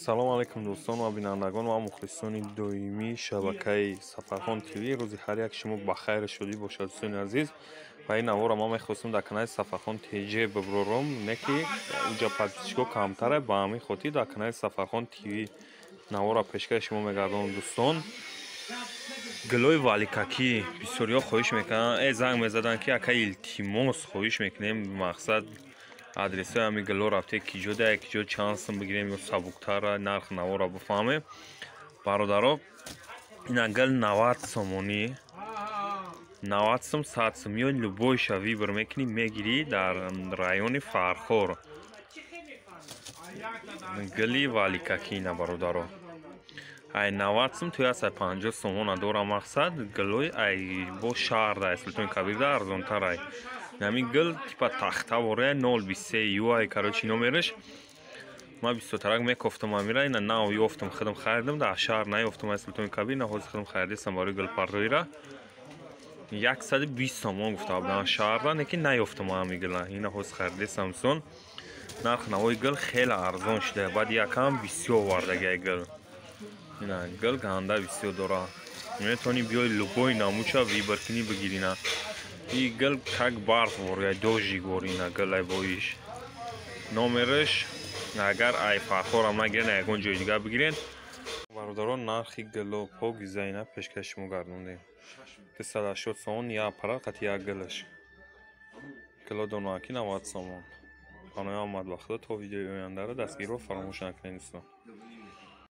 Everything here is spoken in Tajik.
салом алайкум дӯстон ва бинандагон ва мухлисони доимии шабакаи Сафархон ТВ. Рӯзи ҳар як шумо ба хайр шудӣ бошад дӯстони азиз. Ва ин навора ма мехостам дар канали Сафархон ТЖ бибурорам, не ки уҷа подписчикҳо камтаре, ба ҳамин хотир дар канали Сафархон ТВ навора пешкаши шумо мегардонам дӯстон. гилои валикакӣ бисёриҳо хоҳиш мекунанд, занг мезаданд ки ака илтимос хоҳиш мекунем, мақсад адресои ҳамин гило рафте киҷо да киҷо чанд сум бигирем ё сабуктар нархи навора бифаҳмем. Бародаро, ина гил 90 сомонӣ, 90 сум 100 сум ё любойша вибр мекунӣ мегирӣ дар райони Фархор. гили валикакӣ ина бародаро. ай 90 сум то 50 сомона дора мақсад гилои ай бо шаҳр дай Султони Кабир да арзонтар ай. Ҳамин гил типа тахта вора 023 ю ай короче номераш. Ма 20 тарак мекофтам амира, ина нав ёфтам хидм харидам, дар шаҳр наёфтам ай Султони Кабир, на ҳозир хидм харидастам барои гилпардозира. 120 сомон гуфта будан шаҳрда, неки наёфтам ҳамин гила. Ина ҳозир харидастам сон. Нархи навои гил хеле арзон шуда, баъд якам бисёр вардаги ай гил. ина гил ганда бисёр дора. Метавонӣ биёи любой намуча вибр кунӣ бигирина. И гил как барф вори, дождик вори ина гил ай боиш. Номераш агар ай Фархорам нагирен, ягон ҷои дига бигирен. Бародарон, нархи гило пок дизайна пешкаши шумо гардондем. 280 сомон як пара қати як гилаш. гило донакӣ 90 сомон. Панои Аҳмад ба худо, то видеои ояндара дастгирро фаромӯш накунед дӯстон.